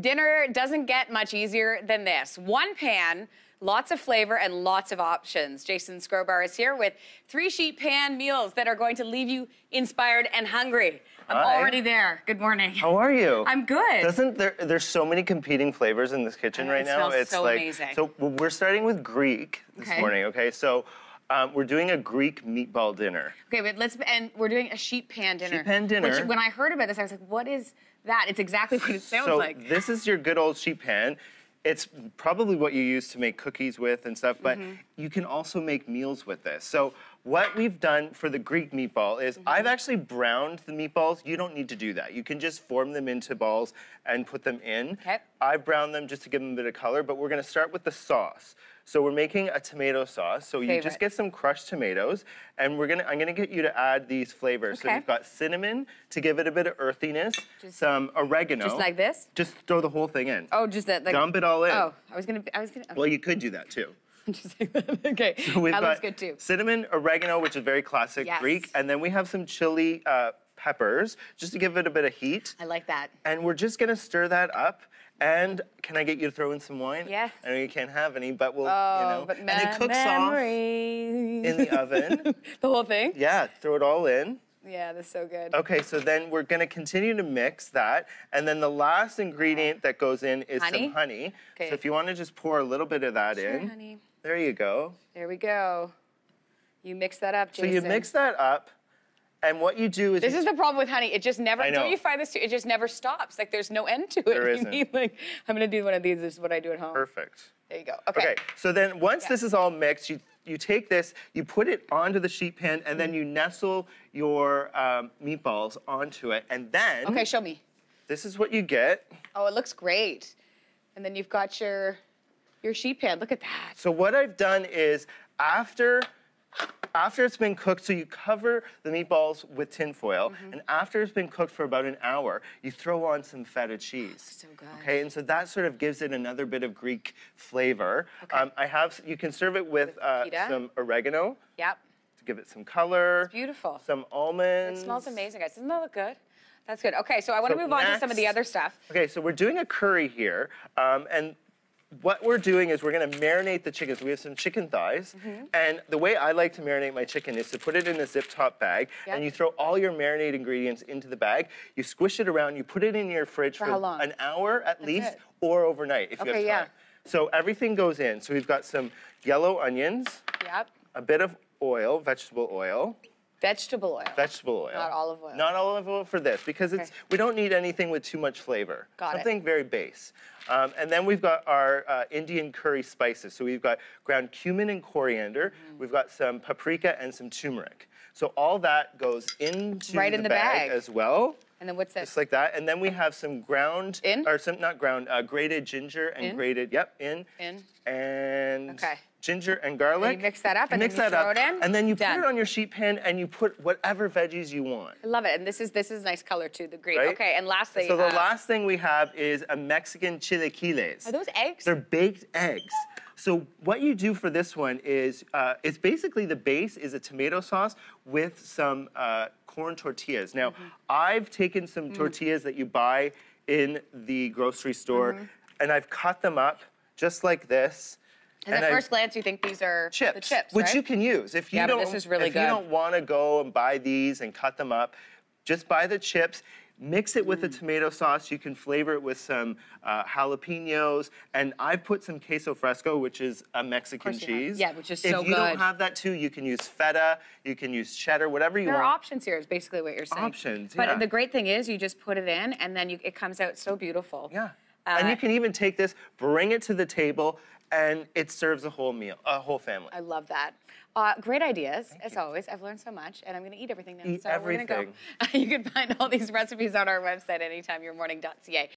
dinner doesn't get much easier than this. One pan, lots of flavor, and lots of options. Jason Skrobar is here with 3 sheet pan meals that are going to leave you inspired and hungry. I'm already there. Good morning. How are you? I'm good. There's so many competing flavors in this kitchen right now. It smells so amazing. So we're starting with Greek this morning, okay? So we're doing a Greek meatball dinner. Okay, but and we're doing a sheet pan dinner. Sheet pan dinner. Which, when I heard about this, I was like, what is that? It's exactly what it sounds like. So this is your good old sheet pan. It's probably what you use to make cookies with and stuff, but you can also make meals with this. So what we've done for the Greek meatball is I've actually browned the meatballs. You don't need to do that. You can just form them into balls and put them in. Okay. I've browned them just to give them a bit of color, but we're gonna start with the sauce. So we're making a tomato sauce. So you just get some crushed tomatoes, and I'm gonna get you to add these flavors. Okay. So you've got cinnamon to give it a bit of earthiness, some oregano. Just like this? Just throw the whole thing in. Oh, just that. Like, dump it all in. Oh, I was gonna. Well, you could do that too. Just like that. Okay, so we've that got looks good too. Cinnamon, oregano, which is very classic Greek, and then we have some chili peppers, just to give it a bit of heat. I like that. And we're just gonna stir that up. And can I get you to throw in some wine? Yes. I know you can't have any, but we'll, But and it cooks off in the oven. The whole thing? Yeah, throw it all in. Yeah, that's so good. Okay, so then we're gonna continue to mix that, and then the last ingredient that goes in is some honey. Okay. So if you wanna just pour a little bit of that in. Honey. There you go. There we go. You mix that up, Jason. So you mix that up, and what you do is... This is the problem with honey. It just never... I know. Don't you find this too? It just never stops. Like, there's no end to it. There isn't. You need, I'm gonna do one of these. This is what I do at home. Perfect. There you go. Okay. So then once this is all mixed, you take this, you put it onto the sheet pan, and then you nestle your meatballs onto it, and then... Okay, show me. This is what you get. Oh, it looks great. And then you've got your sheet pan. Look at that. So what I've done is after it's been cooked, so you cover the meatballs with tin foil, and after it's been cooked for about an hour, you throw on some feta cheese. So good. Okay, and so that sort of gives it another bit of Greek flavor. Okay. You can serve it with some oregano. Yep. To give it some color. It's beautiful. Some almonds. It smells amazing, guys. Doesn't that look good? That's good. Okay, so I want to move on to some of the other stuff. Okay, so we're doing a curry here, and what we're doing is we're gonna marinate the chicken. So we have some chicken thighs, and the way I like to marinate my chicken is to put it in a zip top bag, and you throw all your marinade ingredients into the bag, you squish it around, you put it in your fridge for how long? an hour at least, or overnight if you have time. Yeah. So everything goes in. So we've got some yellow onions, a bit of oil, vegetable oil. Vegetable oil. Vegetable oil. Not olive oil. Not olive oil for this, because we don't need anything with too much flavor. Something very base. And then we've got our Indian curry spices. So we've got ground cumin and coriander. We've got some paprika and some turmeric. So all that goes into the bag as well. And then what's this? Just like that. And then we have some grated ginger and grated, and ginger and garlic. And you mix that up and then you throw it in. And then you put it on your sheet pan and you put whatever veggies you want. I love it. And this is nice color too, the green. Right? Okay, and lastly. So the last thing we have is a Mexican chilaquiles. Are those eggs? They're baked eggs. So what you do for this one is, it's basically the base is a tomato sauce with some corn tortillas. Now, I've taken some tortillas that you buy in the grocery store, and I've cut them up just like this. And at first glance, you think these are the chips, which right? you can use. If you but this is really good. If you don't want to go and buy these and cut them up, just buy the chips. Mix it with the tomato sauce. You can flavor it with some jalapenos. And I've put some queso fresco, which is a Mexican cheese. Yeah, which is so good. If you don't have that too, you can use feta, you can use cheddar, whatever you want. There are options here is basically what you're saying. Options, But the great thing is you just put it in and then it comes out so beautiful. Yeah. And you can even take this, bring it to the table, and it serves a whole meal, a whole family. I love that. Great ideas, as always. I've learned so much, and I'm going to eat everything now. Eat so everything. We're going to go. You can find all these recipes on our website anytimeyourmorning.ca.